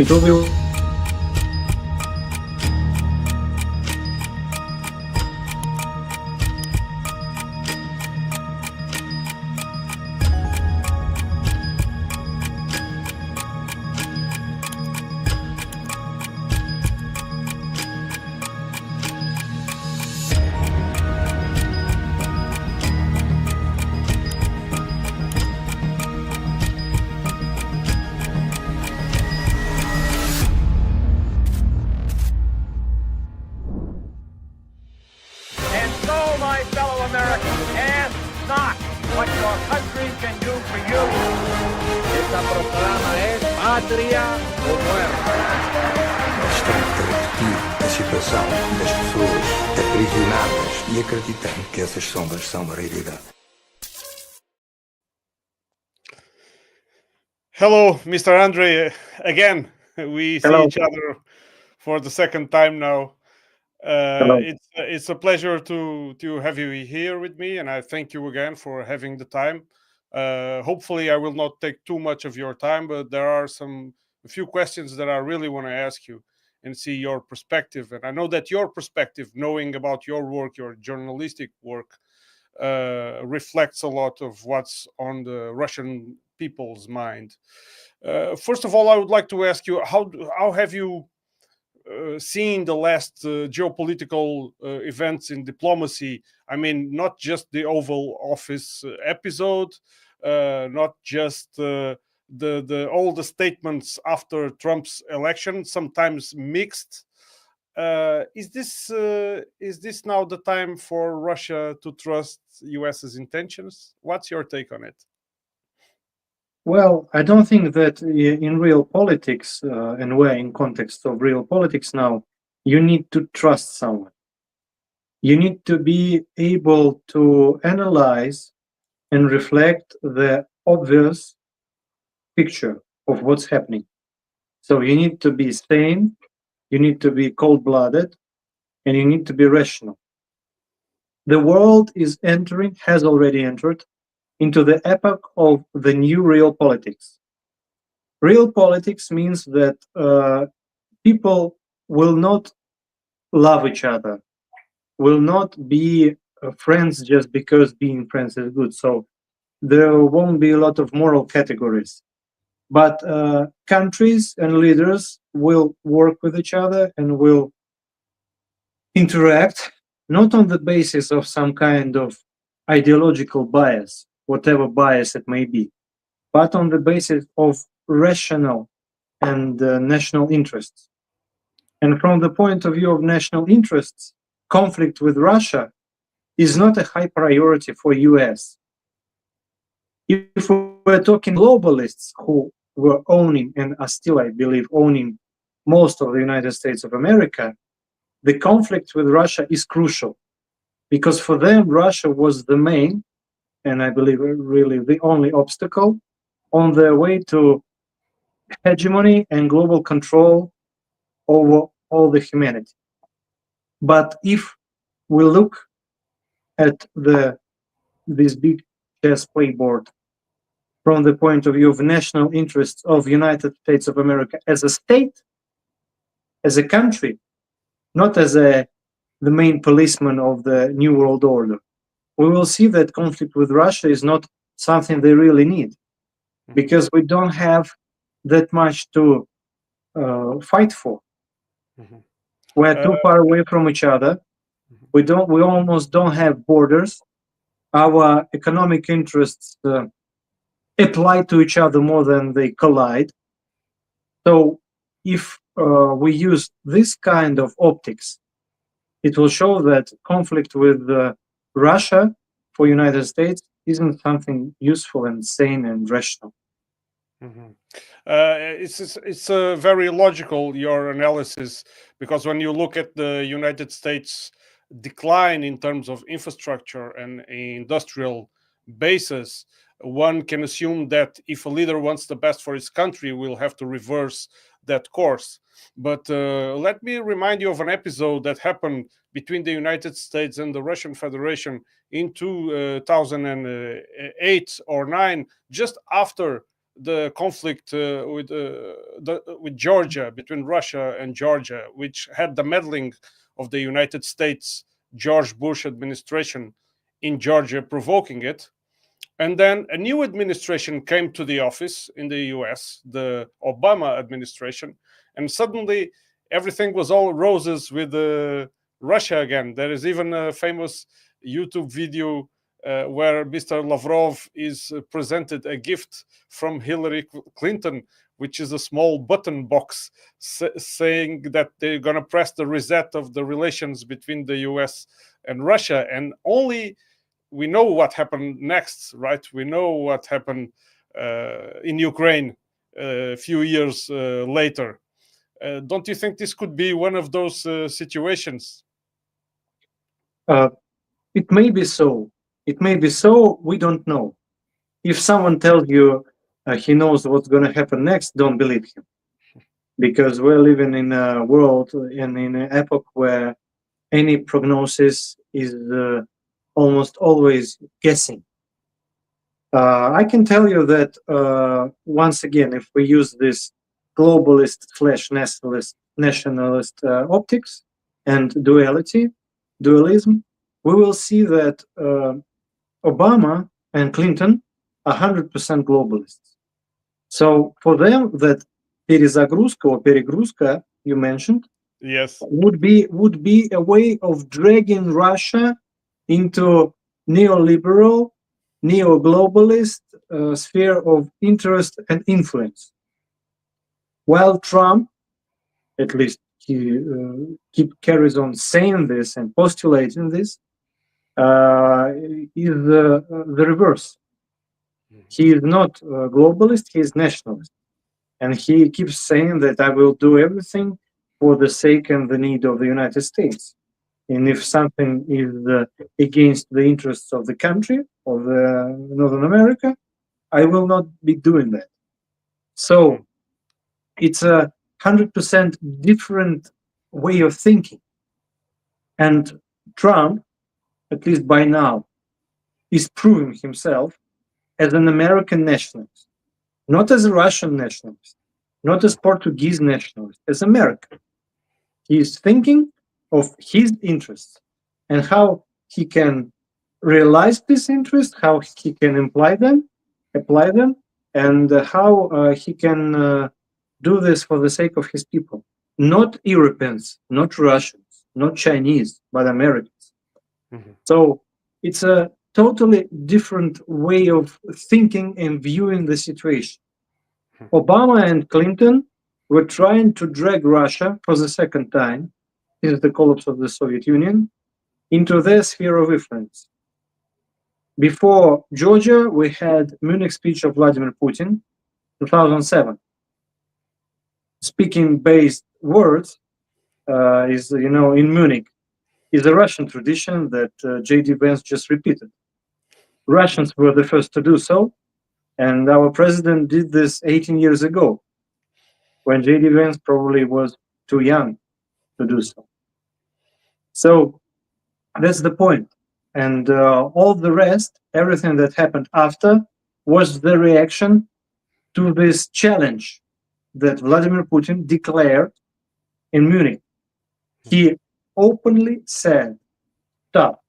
It will be And so, my fellow Americans, ask not what your country can do for you. Esta proclama es patria o muerte. Bastante repetir a situação das pessoas aprisionadas e acreditando que essas sombras são uma realidade. Hello, Mr. Andrey. Again, we see Hello. each other for the second time now. Hello. It's a pleasure to have you here with me, and I thank you again for having the time. Hopefully, I will not take too much of your time, but there are a few questions that I really want to ask you and see your perspective. And I know that your perspective, knowing about your work, your journalistic work, reflects a lot of what's on the Russian people's mind. First of all, I would like to ask you, how have you seen the last geopolitical events in diplomacy? I mean, not just the Oval Office episode, not just all the statements after Trump's election, sometimes mixed. Is this now the time for Russia to trust US's intentions? What's your take on it? Well, I don't think that in real politics, and we're in context of real politics now, you need to trust someone. You need to be able to analyze and reflect the obvious picture of what's happening. So you need to be sane, you need to be cold-blooded, and you need to be rational. The world has already entered into the epoch of the new real politics. Real politics means that people will not love each other, will not be friends just because being friends is good. So there won't be a lot of moral categories. But countries and leaders will work with each other and will interact, not on the basis of some kind of ideological bias, whatever bias it may be, but on the basis of rational and national interests. And from the point of view of national interests, conflict with Russia is not a high priority for US. If we're talking globalists who were owning and are still, I believe, owning most of the United States of America, the conflict with Russia is crucial because for them, Russia was the main, and I believe really the only obstacle on their way to hegemony and global control over all the humanity. But if we look at this big chess playboard from the point of view of national interests of United States of America as a state, as a country, not as the main policeman of the New World Order, we will see that conflict with Russia is not something they really need because we don't have that much to fight for. Mm-hmm. We're too far away from each other. We almost don't have borders. Our economic interests apply to each other more than they collide. So if we use this kind of optics, it will show that conflict with Russia for United States isn't something useful and sane and rational. Mm-hmm. It's very logical, your analysis, because when you look at the United States decline in terms of infrastructure and industrial bases, one can assume that if a leader wants the best for his country, we'll have to reverse that course. But let me remind you of an episode that happened between the United States and the Russian Federation in 2008 or 9, just after the conflict with Georgia, between Russia and Georgia, which had the meddling of the United States George Bush administration in Georgia provoking it. And then a new administration came to the office in the US, the Obama administration, and suddenly everything was all roses with Russia again. There is even a famous YouTube video where Mr. Lavrov is presented a gift from Hillary Clinton, which is a small button box saying that they're going to press the reset of the relations between the US and Russia. And only we know what happened next, right? We know what happened in Ukraine a few years later. Don't you think this could be one of those situations? It may be so. It may be so. We don't know. If someone tells you he knows what's going to happen next, don't believe him. Because we're living in a world and in an epoch where any prognosis is almost always guessing. I can tell you that once again, if we use this globalist / nationalist optics and dualism, we will see that Obama and Clinton are 100% globalists. So for them, that перезагрузка or перегрузка you mentioned, yes, would be a way of dragging Russia into neoliberal, neo-globalist sphere of interest and influence. While Trump, at least he carries on saying this and postulating this, is the reverse. He is not a globalist, he is nationalist. And he keeps saying that I will do everything for the sake and the need of the United States. And if something is against the interests of the country, of Northern America, I will not be doing that. So it's a 100% different way of thinking. And Trump, at least by now, is proving himself as an American nationalist, not as a Russian nationalist, not as Portuguese nationalist, as American. He is thinking of his interests and how he can realize this interest, how he can apply them, and how he can do this for the sake of his people. Not Europeans, not Russians, not Chinese, but Americans. Mm-hmm. So it's a totally different way of thinking and viewing the situation. Obama and Clinton were trying to drag Russia for the second time since the collapse of the Soviet Union into their sphere of influence. Before Georgia, we had Munich speech of Vladimir Putin, 2007. Speaking based words is, in Munich, is a Russian tradition that J.D. Vance just repeated. Russians were the first to do so, and our president did this 18 years ago, when J.D. Vance probably was too young to do so. So that's the point. And all the rest, everything that happened after, was the reaction to this challenge that Vladimir Putin declared in Munich. He openly said, stop,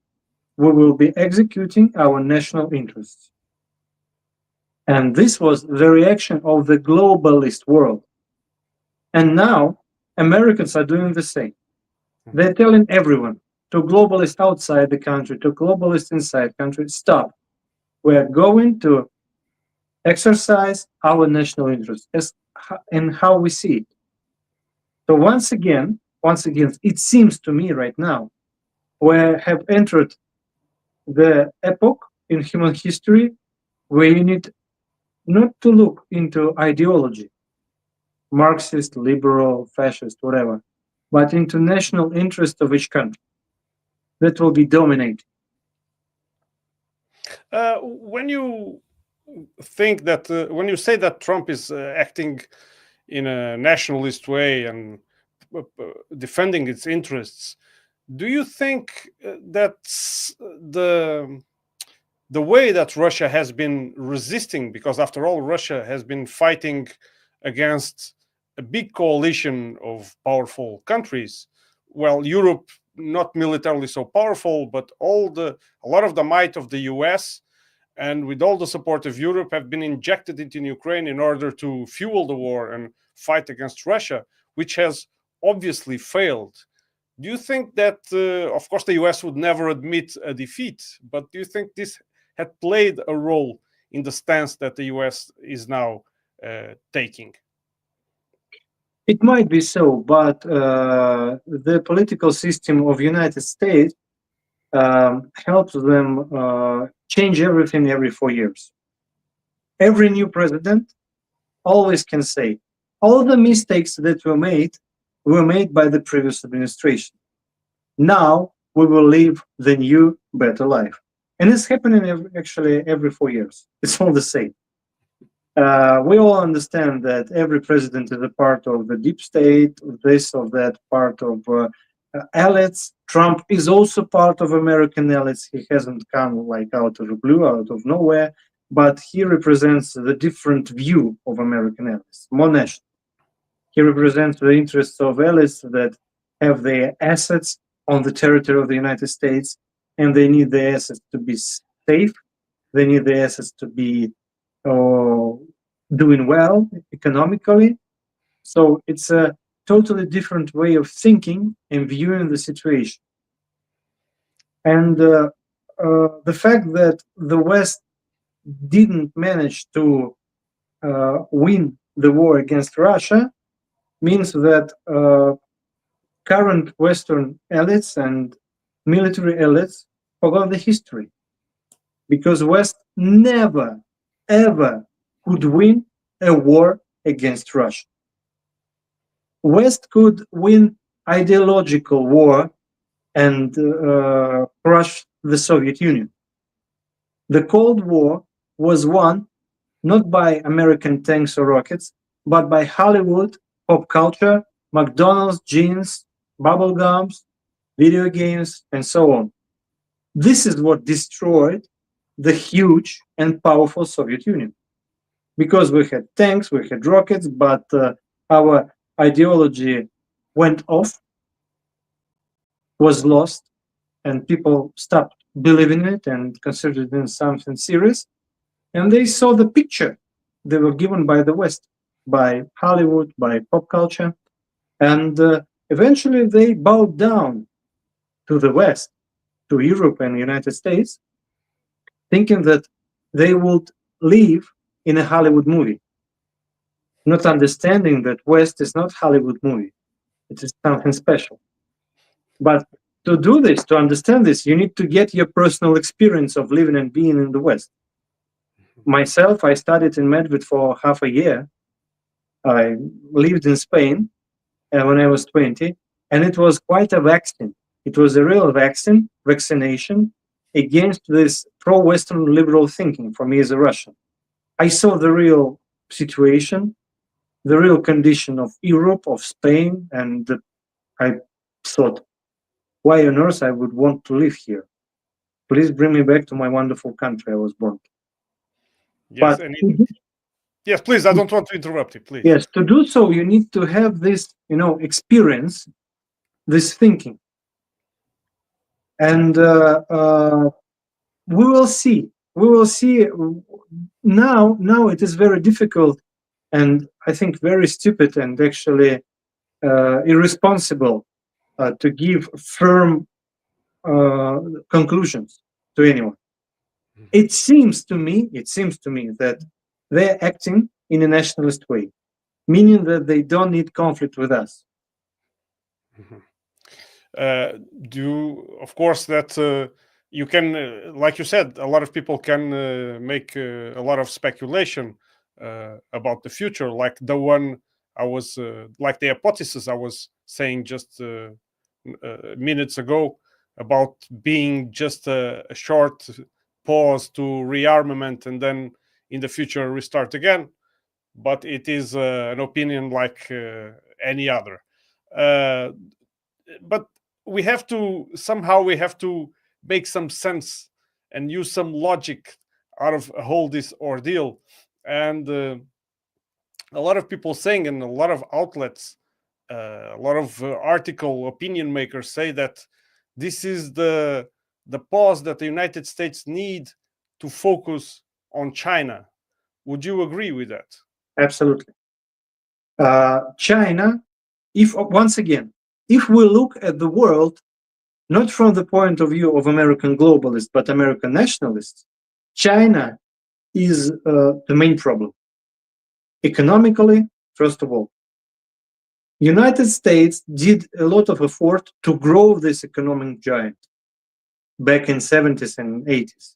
we will be executing our national interests. And this was the reaction of the globalist world. And now Americans are doing the same. They're telling everyone, to globalists outside the country, to globalists inside country, stop. We're going to exercise our national interests and how we see it. So once again, it seems to me right now, we have entered the epoch in human history where you need not to look into ideology, Marxist, liberal, fascist, whatever, but into national interest of each country that will be dominated. When you think that, when you say that Trump is acting in a nationalist way and defending its interests, do you think that the way that Russia has been resisting, because after all, Russia has been fighting against a big coalition of powerful countries. Well, Europe, not militarily so powerful, but a lot of the might of the US, and with all the support of Europe, have been injected into Ukraine in order to fuel the war and fight against Russia, which has obviously failed. Do you think that, of course, the US would never admit a defeat, but do you think this had played a role in the stance that the US is now taking? It might be so, but the political system of United States helps them change everything every 4 years. Every new president always can say, all the mistakes that were made by the previous administration. Now we will live the new, better life. And it's happening actually every 4 years. It's all the same. We all understand that every president is a part of the deep state, this or that part of elites. Trump is also part of American elites. He hasn't come like out of the blue, out of nowhere, but he represents the different view of American elites, more national. He represents the interests of elites that have their assets on the territory of the United States, and they need the assets to be safe. They need the assets to be doing well economically. So it's a totally different way of thinking and viewing the situation. And the fact that the West didn't manage to win the war against Russia means that current Western elites and military elites forgot the history, because West never, ever could win a war against Russia. West could win ideological war and crush the Soviet Union. The Cold War was won not by American tanks or rockets, but by Hollywood, pop culture, McDonald's, jeans, bubble gums, video games, and so on. This is what destroyed the huge and powerful Soviet Union. Because we had tanks, we had rockets, but our ideology went off, was lost, and people stopped believing it and considered it something serious. And they saw the picture they were given by the West, by Hollywood, by pop culture. And eventually they bowed down to the West, to Europe and the United States, thinking that they would live in a Hollywood movie, not understanding that West is not Hollywood movie. It is something special. But to do this, to understand this, you need to get your personal experience of living and being in the West. Myself, I studied in Madrid for half a year. I lived in Spain when I was 20, and it was quite a vaccine. It was a real vaccination against this pro-Western liberal thinking for me as a Russian. I saw the real situation, the real condition of Europe, of Spain, and I thought, why on earth I would want to live here? Please bring me back to my wonderful country I was born. Yes, But yes, please, I don't want to interrupt you, please. Yes, to do so, you need to have this, experience, this thinking. And we will see. We will see. Now it is very difficult, and I think very stupid and actually irresponsible to give firm conclusions to anyone. It seems to me that they're acting in a nationalist way, meaning that they don't need conflict with us. Of course, that you can, like you said, a lot of people can make a lot of speculation about the future, like the one like the hypothesis I was saying just minutes ago about being just a short pause to rearmament and then in the future restart again. But it is an opinion like any other. But we have to make some sense and use some logic out of whole this ordeal. And a lot of people saying, and a lot of outlets, a lot of article opinion makers say that this is the pause that the United States need to focus on China. Would you agree with that? Absolutely. China, once again, if we look at the world not from the point of view of American globalists but American nationalists, China is the main problem. Economically, first of all, United States did a lot of effort to grow this economic giant back in 70s and 80s.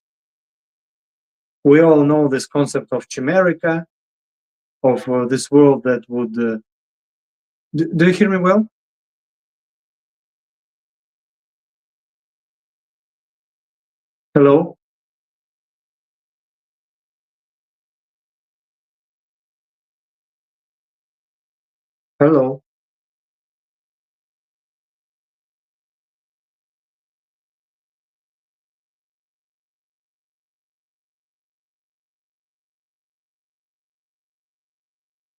We all know this concept of chimerica, of this world that would... do you hear me well? Hello? Hello?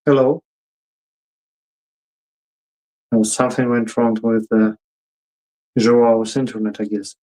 Hello? Oh, something went wrong with Joao's internet, I guess.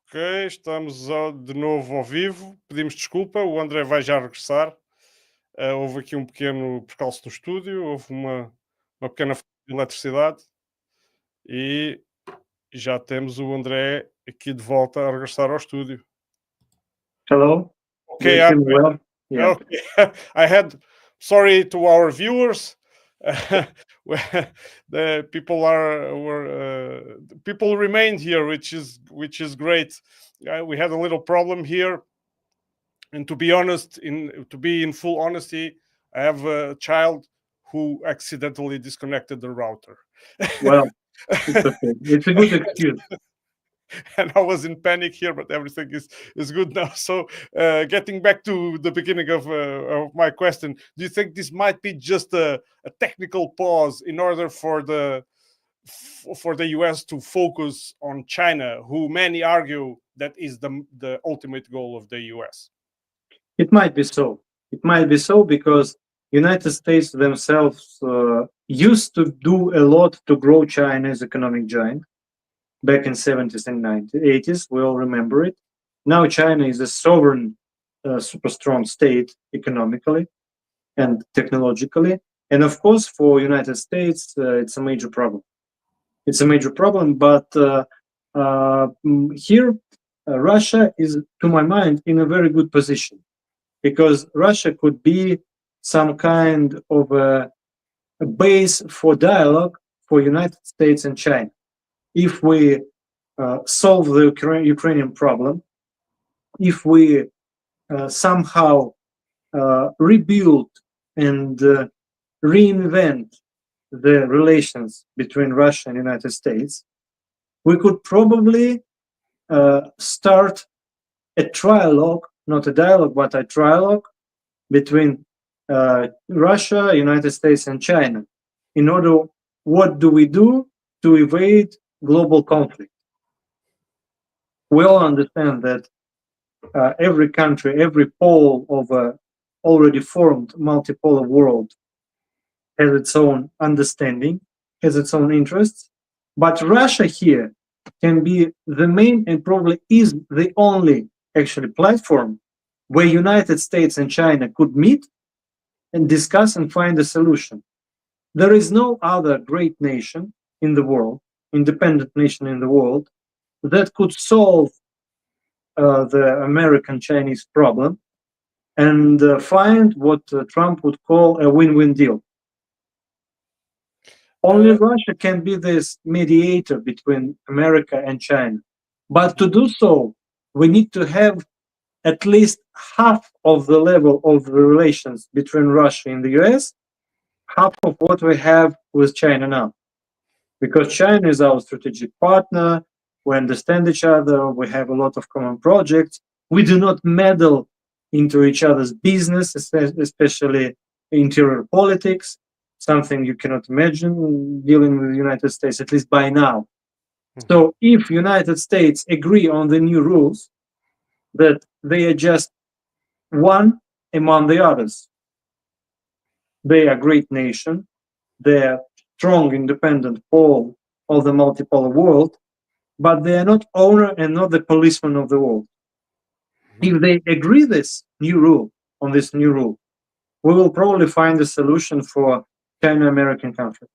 Ok, estamos de novo ao vivo. Pedimos desculpa, o André vai já regressar. Houve aqui um pequeno percalço no estúdio, houve uma pequena falha de eletricidade e já temos o André aqui de volta a regressar ao estúdio. Hello? Ok, Do you hear me well? Yeah. okay. Sorry to our viewers. The people remained here, which is great. We had a little problem here, and to be honest, to be in full honesty, I have a child who accidentally disconnected the router. Well, it's okay. It's a good excuse. And I was in panic here, but everything is good now. So, getting back to the beginning of my question, do you think this might be just a technical pause in order for the US to focus on China, who many argue that is the ultimate goal of the US? It might be so. It might be so because United States themselves used to do a lot to grow China's economic giant back in 70s and 80s. We all remember it. Now China is a sovereign, super strong state economically and technologically. And of course, for United States, it's a major problem. It's a major problem, but here, Russia is, to my mind, in a very good position because Russia could be some kind of a base for dialogue for United States and China. If we solve the Ukrainian problem, if we somehow rebuild and reinvent the relations between Russia and United States, we could probably start a trialogue, not a dialogue, but a trialogue between Russia, United States, and China. In order, what do we do to evade global conflict? We all understand that every country, every pole of a already formed multipolar world has its own understanding has its own interests, but Russia here can be the main and probably is the only actually platform where United States and China could meet and discuss and find a solution. There is no other great nation in the world, independent nation in the world, that could solve the American-Chinese problem and find what Trump would call a win-win deal. Only Russia can be this mediator between America and China. But to do so, we need to have at least half of the level of the relations between Russia and the US, half of what we have with China now. Because China is our strategic partner, we understand each other, we have a lot of common projects, we do not meddle into each other's business, especially interior politics, something you cannot imagine dealing with the United States, at least by now. So if United States agree on the new rules, that they are just one among the others, they are a great nation, they are strong, independent pole of the multipolar world, but they are not owner and not the policeman of the world. If they agree this new rule, on this new rule, we will probably find a solution for China-American conflict.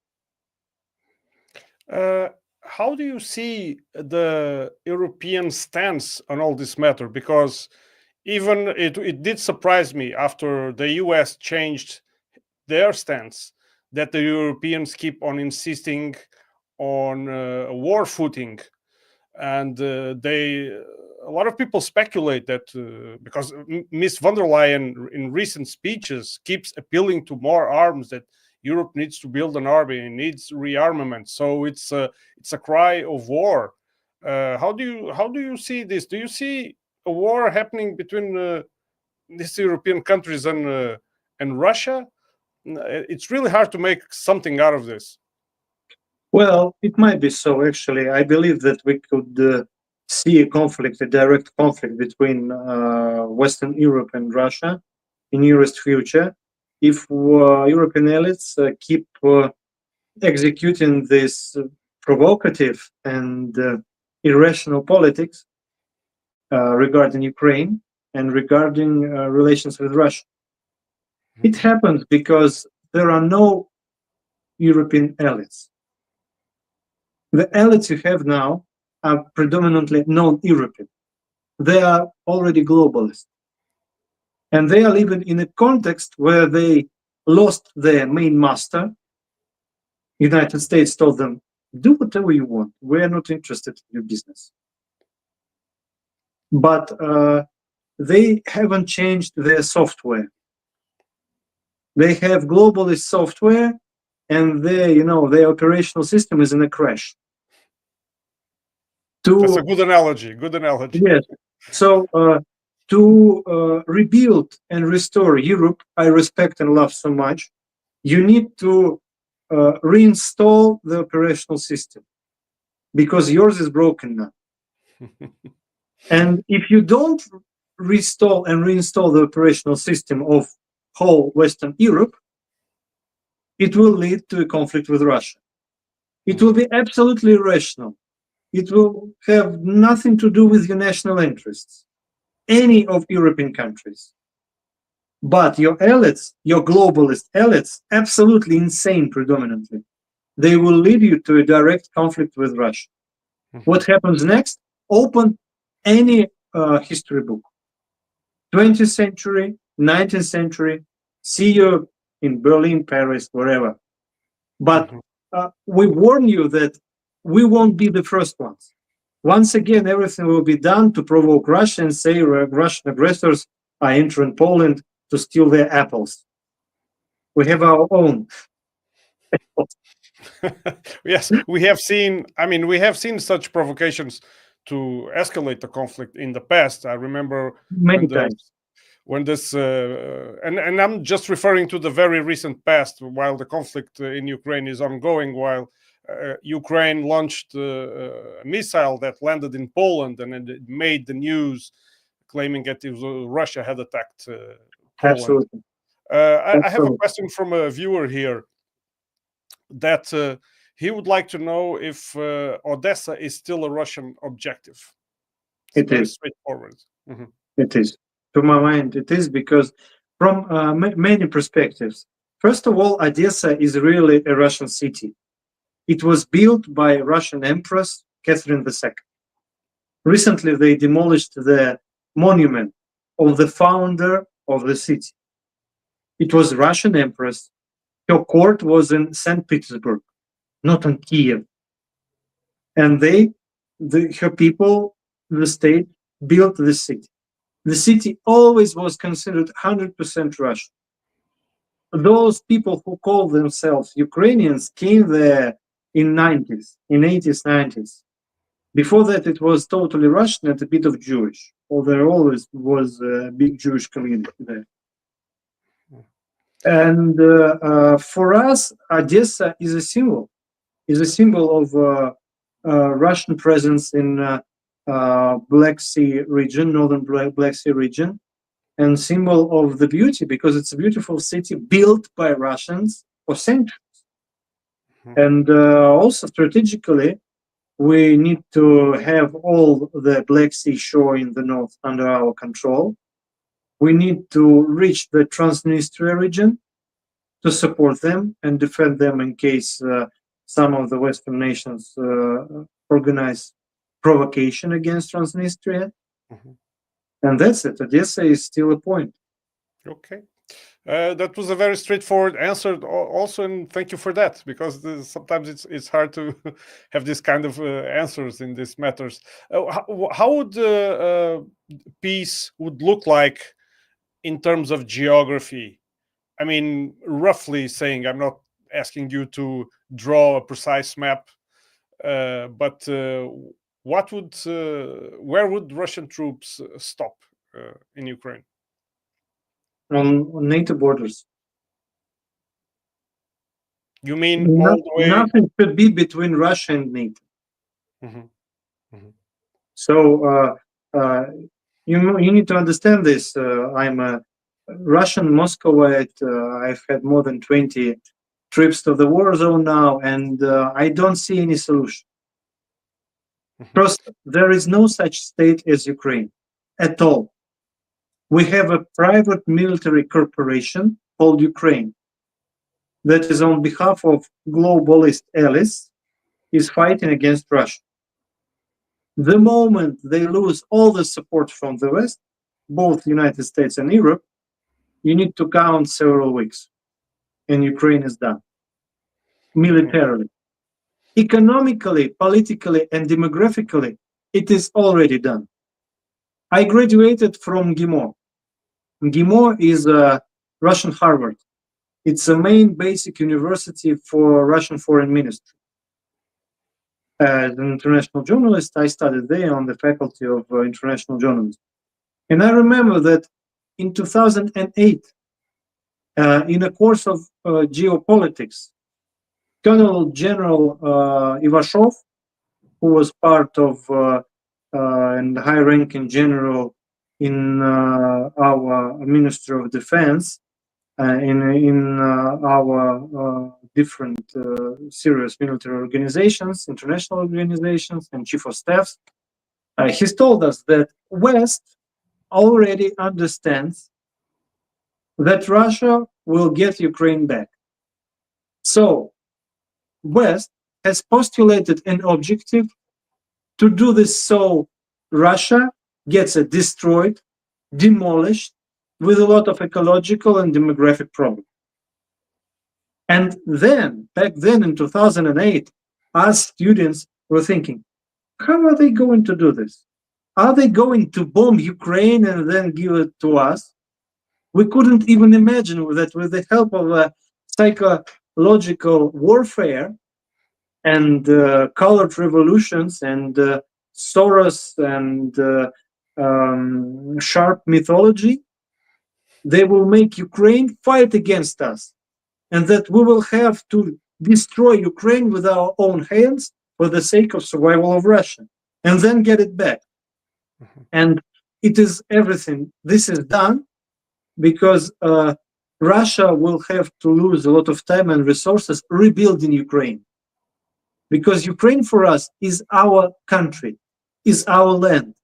How do you see the European stance on all this matter? Because even it did surprise me after the US changed their stance that the Europeans keep on insisting on a war footing. And a lot of people speculate that because Ms. von der Leyen in recent speeches keeps appealing to more arms, that Europe needs to build an army and needs rearmament. So it's a cry of war. How do you see this? Do you see a war happening between these European countries and Russia? It's really hard to make something out of this. Well, it might be so, actually. I believe that we could see a conflict, a direct conflict between Western Europe and Russia in nearest future if European elites keep executing this provocative and irrational politics regarding Ukraine and regarding relations with Russia. It happens because there are no European elites. The elites you have now are predominantly non-European. They are already globalists. And they are living in a context where they lost their main master. United States told them, do whatever you want. We are not interested in your business. But they haven't changed their software. They have globalist software, and their operational system is in a crash. That's a good analogy. Good analogy. Yes. So to rebuild and restore Europe, I respect and love so much, you need to reinstall the operational system because yours is broken now. And if you don't restore and reinstall the operational system of whole Western Europe, it will lead to a conflict with Russia. It will be absolutely irrational. It will have nothing to do with your national interests, any of European countries. But your elites, your globalist elites, absolutely insane predominantly, they will lead you to a direct conflict with Russia. What happens next? Open any history book. 20th century, 19th century, see you in Berlin, Paris, wherever. But we warn you that we won't be the first ones. Once again, everything will be done to provoke Russia and say Russian aggressors are entering Poland to steal their apples. We have our own. Yes, we have seen such provocations to escalate the conflict in the past. I remember many times. When this and I'm just referring to the very recent past, while the conflict in Ukraine is ongoing, while Ukraine launched a missile that landed in Poland and it made the news, claiming that it was, Russia had attacked Poland. Absolutely. I have a question from a viewer here that he would like to know if Odessa is still a Russian objective. It's It very is. straightforward. Mhm. It is. To my mind, it is, because from many perspectives. First of all, Odessa is really a Russian city. It was built by Russian Empress Catherine II. Recently, they demolished the monument of the founder of the city. It was Russian Empress. Her court was in St. Petersburg, not in Kiev. And her people, the state, built the city. The city always was considered 100% Russian. Those people who call themselves Ukrainians came there in 80s, 90s. Before that, it was totally Russian and a bit of Jewish. Well, there always was a big Jewish community there. And for us, Odessa is a symbol of Russian presence in Black Sea region, northern Black Sea region, and symbol of the beauty, because it's a beautiful city built by Russians for centuries. And also strategically, we need to have all the Black Sea shore in the north under our control. We need to reach the Transnistria region to support them and defend them in case some of the Western nations organize provocation against Transnistria. And that's it. Odessa is still a point. Okay. That was a very straightforward answer also, and thank you for that, because sometimes it's hard to have this kind of answers in these matters. How would peace would look like in terms of geography? I mean, roughly saying, I'm not asking you to draw a precise map, but where would Russian troops stop in Ukraine? On NATO borders. You mean all the way? Nothing could be between Russia and NATO. So you need to understand this. I'm a Russian Moscowite. I've had more than 20 trips to the war zone now, and I don't see any solution. First, there is no such state as Ukraine at all. We have a private military corporation called Ukraine that is on behalf of globalist allies is fighting against Russia. The moment they lose all the support from the West, both the United States and Europe, you need to count several weeks, and Ukraine is done. Militarily. Economically, politically, and demographically, it is already done. I graduated from GIMO. GIMO is a Russian Harvard. It's a main basic university for Russian foreign ministry. As an international journalist, I studied there on the faculty of international journalism. And I remember that in 2008, in a course of geopolitics, Colonel General Ivashov, who was part of and high-ranking general in our Ministry of Defense, in our different serious military organizations, international organizations, and chief of staffs, he's told us that West already understands that Russia will get Ukraine back. So West has postulated an objective to do this so Russia gets destroyed, demolished, with a lot of ecological and demographic problems. And then, back then in 2008, us students were thinking, how are they going to do this? Are they going to bomb Ukraine and then give it to us? We couldn't even imagine that with the help of psychological warfare and colored revolutions and Soros and sharp mythology, they will make Ukraine fight against us, and that we will have to destroy Ukraine with our own hands for the sake of survival of Russia, and then get it back. And it is everything. This is done because Russia will have to lose a lot of time and resources rebuilding Ukraine. because Ukraine for us is our country, is our land.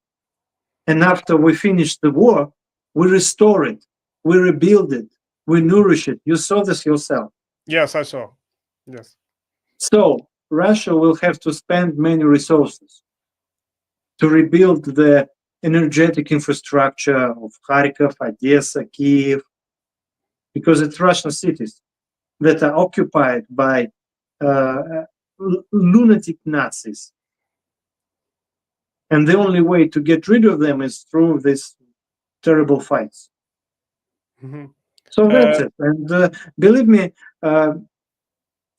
And after we finish the war, we restore it, we rebuild it, we nourish it. You saw this yourself. Yes, I saw. Yes. So Russia will have to spend many resources to rebuild the energetic infrastructure of Kharkov, Odessa, Kiev, because it's Russian cities that are occupied by lunatic Nazis. And the only way to get rid of them is through these terrible fights. Mhm. So that's it. And believe me,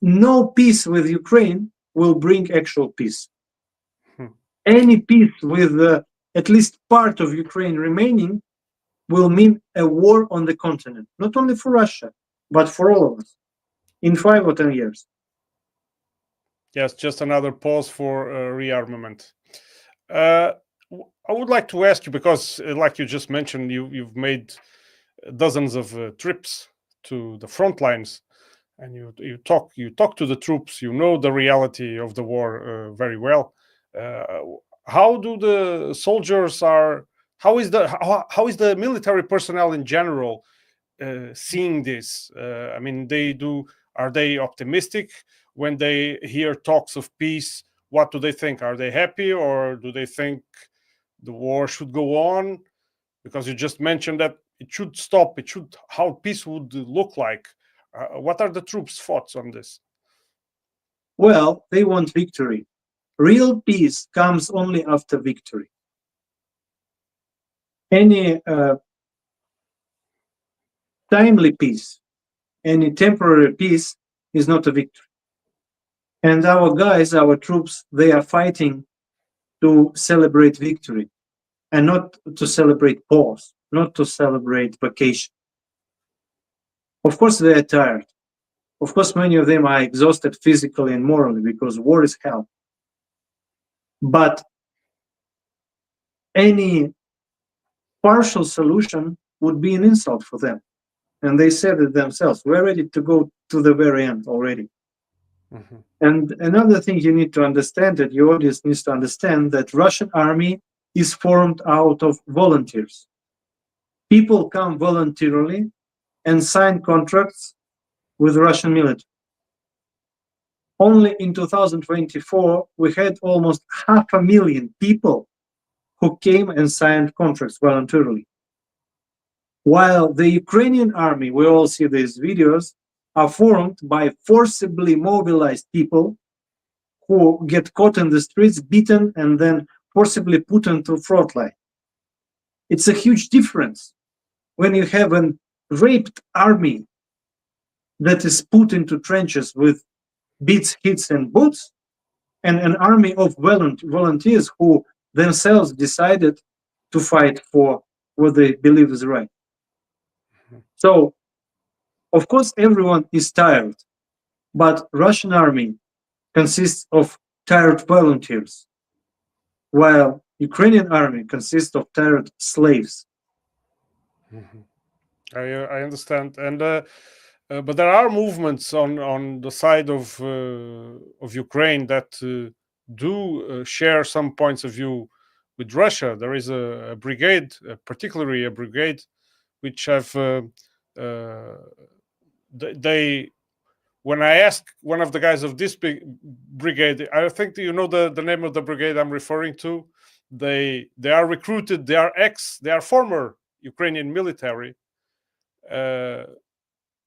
no peace with Ukraine will bring actual peace. Any peace with at least part of Ukraine remaining will mean a war on the continent, not only for Russia, but for all of us in 5 or 10 years. Yes, just another pause for rearmament. I would like to ask you, because like you just mentioned, you've made dozens of trips to the front lines, and you talk to the troops. You know the reality of the war very well. How do the soldiers are? How is the military personnel in general seeing this? I mean, are they optimistic when they hear talks of peace? What do they think? Are they happy, or do they think the war should go on? Because you just mentioned that it should stop. How peace would look like. What are the troops' thoughts on this? Well, they want victory. Real peace comes only after victory. Any timely peace, any temporary peace is not a victory. And our guys, our troops, they are fighting to celebrate victory and not to celebrate pause, not to celebrate vacation. Of course, they are tired. Of course, many of them are exhausted physically and morally because war is hell. But any partial solution would be an insult for them. And they said it themselves. We're ready to go to the very end already. Mm-hmm. And another thing you need to understand, that your audience needs to understand, that Russian army is formed out of volunteers. People come voluntarily and sign contracts with Russian military. Only in 2024, we had almost 500,000 people who came and signed contracts voluntarily. While the Ukrainian army, we all see these videos, are formed by forcibly mobilized people who get caught in the streets, beaten, and then forcibly put into front line. It's a huge difference when you have a raped army that is put into trenches with beats, hits, and boots, and an army of volunteers who themselves decided to fight for what they believe is right. So, of course, everyone is tired, but Russian army consists of tired volunteers, while Ukrainian army consists of tired slaves. Mm-hmm. I understand, and but there are movements on the side of Ukraine that do share some points of view with Russia. There is a brigade, particularly a brigade, which have they. When I asked one of the guys of this brigade, I think you know the name of the brigade I'm referring to. They are recruited. They are former Ukrainian military.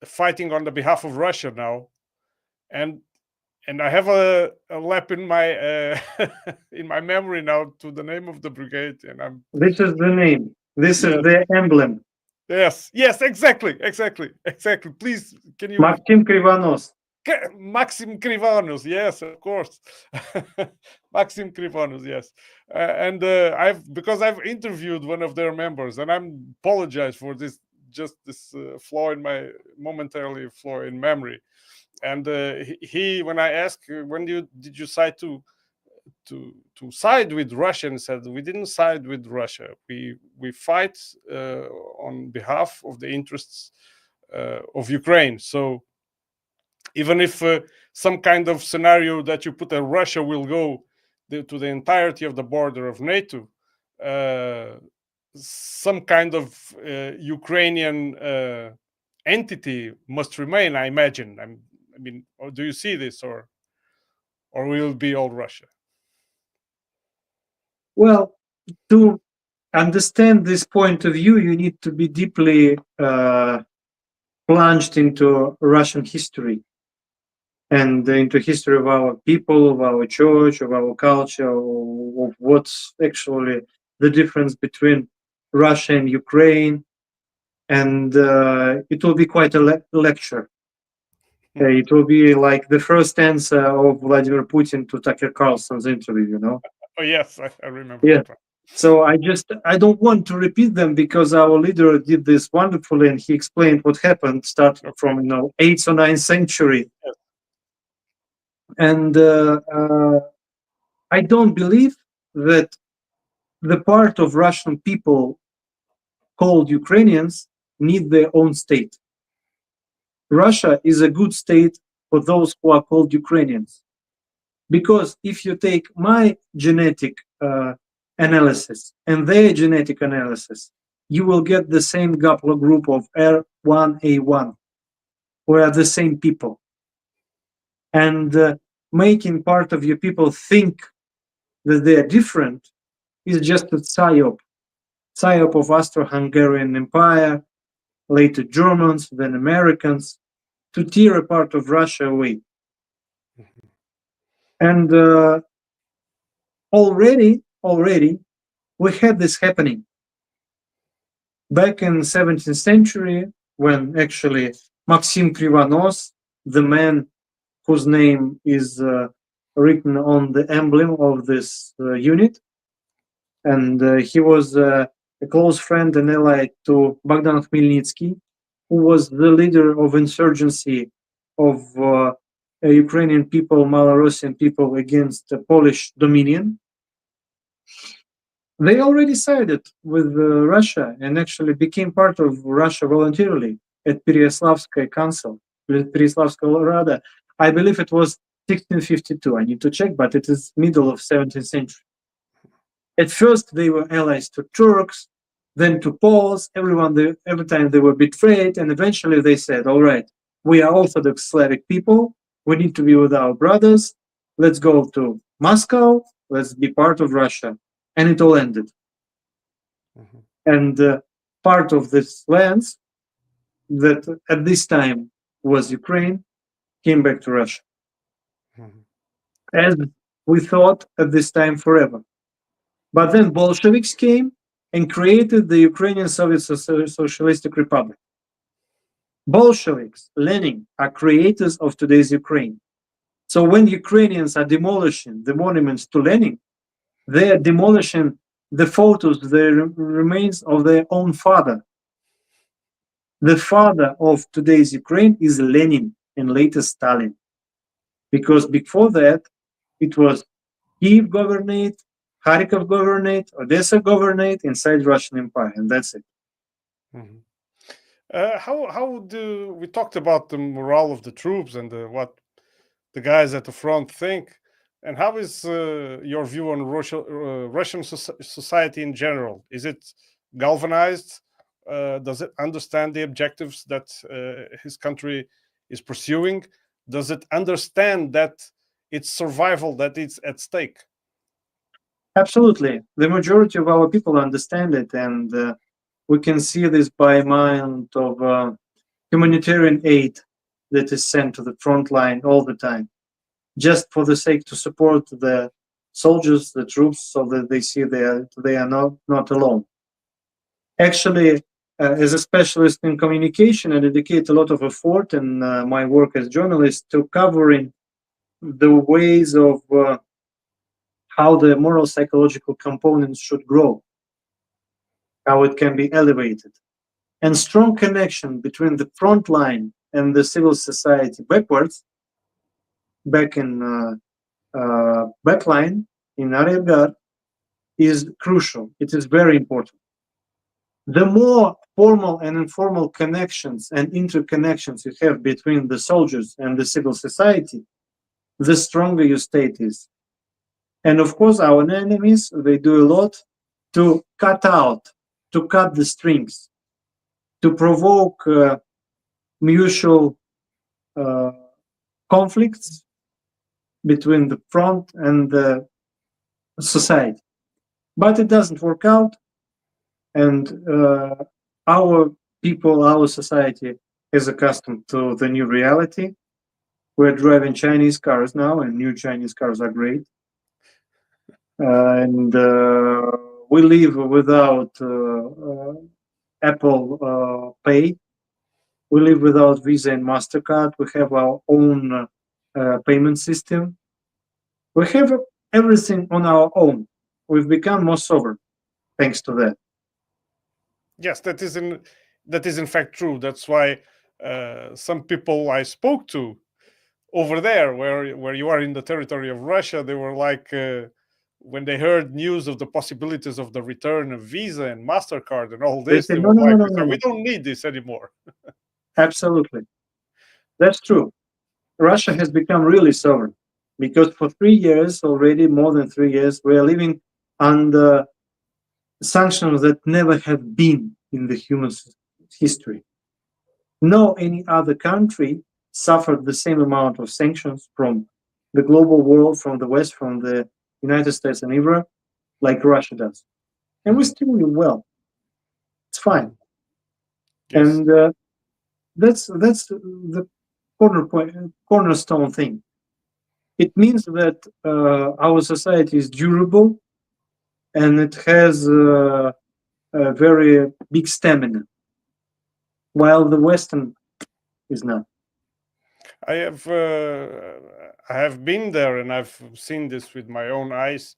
Fighting on the behalf of Russia now, and I have a lap in my in my memory now to the name of the brigade, and I'm. This is the name. This is the emblem. Yes, exactly. Please, can you? Maxim Krivonos. Maxim Krivonos, yes, of course. Maxim Krivonos, yes. And because I've interviewed one of their members, and I apologize for this. Just this momentarily flaw in memory, and he when I asked when did you decide to side with Russia, and said we didn't side with Russia. We fight on behalf of the interests of Ukraine. So even if some kind of scenario that you put that Russia will go to the entirety of the border of NATO, some kind of Ukrainian entity must remain, I imagine. I mean, or do you see this, or will it be all Russia? Well, to understand this point of view, you need to be deeply plunged into Russian history and into history of our people, of our church, of our culture, of what's actually the difference between Russia and Ukraine. And it will be quite a lecture. It will be like the first answer of Vladimir Putin to Tucker Carlson's interview, you know? Oh, yes, I remember Yeah. that one. So I don't want to repeat them because our leader did this wonderfully, and he explained what happened starting from 8th or 9th century. Yes. And I don't believe that the part of Russian people called Ukrainians need their own state. Russia is a good state for those who are called Ukrainians. Because if you take my genetic analysis and their genetic analysis, you will get the same haplogroup of R1A1. We are the same people. And making part of your people think that they are different is just a psyop of Austro-Hungarian Empire, later Germans, then Americans, to tear a part of Russia away. And already we had this happening back in 17th century, when actually Maxim Krivonos, the man whose name is written on the emblem of this unit, and he was a close friend and ally to Bogdan Khmelnytsky, who was the leader of insurgency of Ukrainian people, Malorussian people against the Polish dominion. They already sided with Russia and actually became part of Russia voluntarily at Pereoslavskaya Council, Pereoslavskaya Rada. I believe it was 1652. I need to check, but it is middle of 17th century. At first, they were allies to Turks, then to Poles. Every time they were betrayed, and eventually they said, "All right, we are Orthodox Slavic people. We need to be with our brothers. Let's go to Moscow. Let's be part of Russia." And it all ended. Mm-hmm. And part of this lands that at this time was Ukraine came back to Russia. Mm-hmm. As we thought at this time forever. But then Bolsheviks came and created the Ukrainian Soviet Socialistic Republic. Bolsheviks, Lenin, are creators of today's Ukraine. So when Ukrainians are demolishing the monuments to Lenin, they are demolishing the photos, the remains of their own father. The father of today's Ukraine is Lenin and later Stalin. Because before that, it was Kiev governorate, Kharkov governorate, Odessa governorate inside Russian Empire, and that's it. Mm-hmm. How do we talked about the morale of the troops and what the guys at the front think, and how is your view on Russian society in general? Is it galvanized? Does it understand the objectives that his country is pursuing? Does it understand that its survival that is at stake? Absolutely. The majority of our people understand it, and we can see this by amount of humanitarian aid that is sent to the front line all the time, just for the sake to support the soldiers, the troops, so that they see they are not alone. Actually, as a specialist in communication, I dedicate a lot of effort in my work as journalist to covering the ways of how the moral psychological components should grow, how it can be elevated, and strong connection between the front line and the civil society backwards, back in backline in Aryagar, is crucial. It is very important. The more formal and informal connections and interconnections you have between the soldiers and the civil society, the stronger your state is. And of course, our enemies, they do a lot to cut the strings, to provoke mutual conflicts between the front and the society. But it doesn't work out, and our people, our society is accustomed to the new reality. We're driving Chinese cars now, and new Chinese cars are great. And we live without Apple Pay. We live without Visa and MasterCard. We have our own payment system. We have everything on our own. We've become more sovereign thanks to that. Yes, that is in fact true. That's why some people I spoke to over there, where you are in the territory of Russia, they were like, when they heard news of the possibilities of the return of Visa and MasterCard and all this, They said, were like, no. we don't need this anymore. Absolutely. That's true. Russia has become really sovereign because for 3 years already, more than 3 years, we are living under sanctions that never have been in the human history. No any other country suffered the same amount of sanctions from the global world, from the West, from the United States and Europe, like Russia does. And we're still doing well. It's fine. Yes. And that's the cornerstone thing. It means that our society is durable and it has a very big stamina, while the Western is not. I have been there, and I've seen this with my own eyes,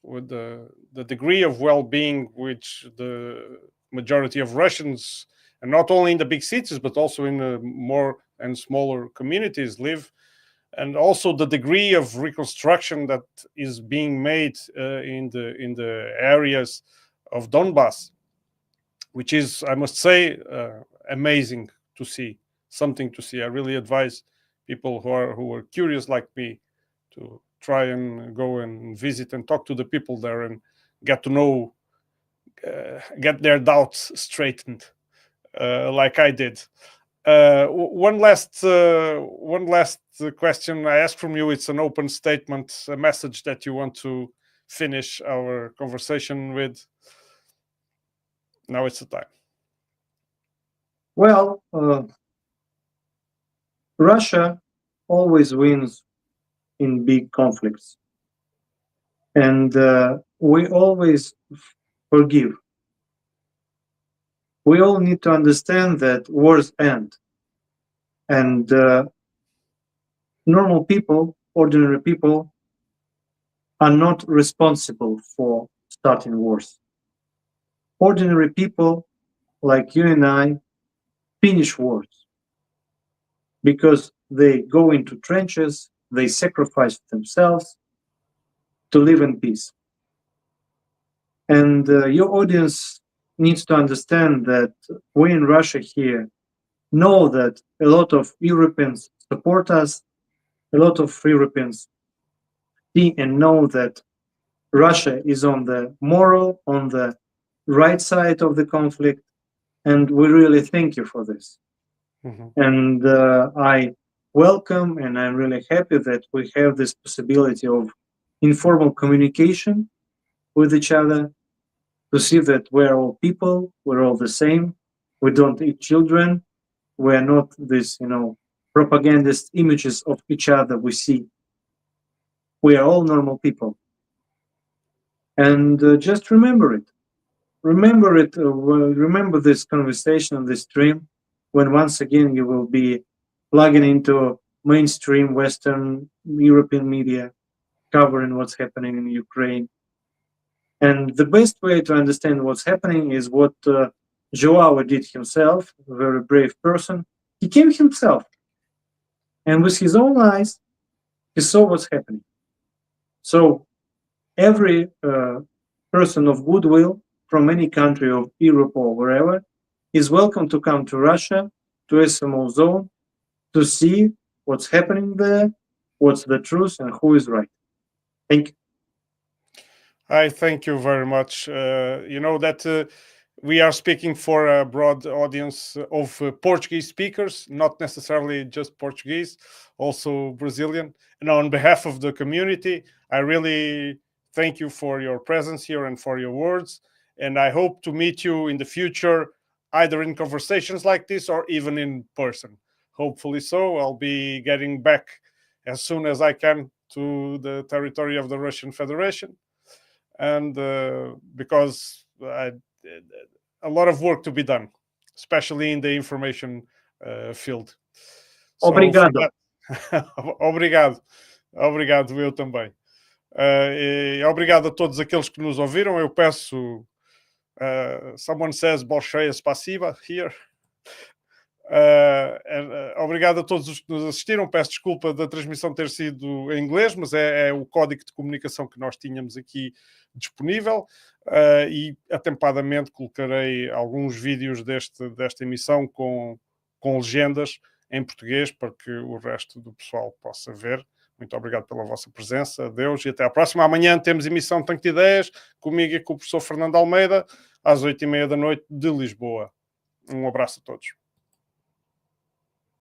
with the degree of well-being which the majority of Russians, and not only in the big cities but also in the more and smaller communities, live, and also the degree of reconstruction that is being made in the areas of Donbass, which is, I must say, amazing to see, something to see. I really advise people who are curious like me to try and go and visit and talk to the people there and get to know, get their doubts straightened, like I did. One last question I ask from you. It's an open statement, a message that you want to finish our conversation with. Now it's the time. Well, Russia always wins in big conflicts, and we always forgive. We all need to understand that wars end, and normal people, ordinary people, are not responsible for starting wars. Ordinary people like you and I finish wars because they go into trenches, they sacrifice themselves to live in peace. And your audience needs to understand that we in Russia here know that a lot of Europeans support us, a lot of Europeans see and know that Russia is on the moral, on the right side of the conflict, and we really thank you for this. Mm-hmm. And I welcome and I'm really happy that we have this possibility of informal communication with each other, to see that we're all people, we're all the same, we don't eat children, we're not this, propagandist images of each other we see. We are all normal people. And just remember it. Remember this conversation, this stream, when once again you will be plugging into mainstream Western European media, covering what's happening in Ukraine. And the best way to understand what's happening is what Joao did himself, a very brave person. He came himself, and with his own eyes, he saw what's happening. So every person of goodwill from any country of Europe or wherever is welcome to come to Russia, to SMO zone, to see what's happening there, what's the truth and who is right. Thank you. I thank you very much. You know that we are speaking for a broad audience of Portuguese speakers, not necessarily just Portuguese, also Brazilian. And on behalf of the community, I really thank you for your presence here and for your words. And I hope to meet you in the future, either in conversations like this or even in person. Hopefully so. I'll be getting back as soon as I can to the territory of the Russian Federation. And because a lot of work to be done, especially in the information field. Obrigado. Obrigado, eu também. E obrigado a todos aqueles que nos ouviram. Eu peço, someone says большое спасибо here. Obrigado a todos os que nos assistiram. Peço desculpa da transmissão ter sido em inglês, mas é o código de comunicação que nós tínhamos aqui disponível, e atempadamente colocarei alguns vídeos desta emissão com legendas em português para que o resto do pessoal possa ver. Muito obrigado pela vossa presença. Adeus e até à próxima. Amanhã temos emissão Tanque de Ideias comigo e com o professor Fernando Almeida às 20h30 da noite de Lisboa. Um abraço a todos.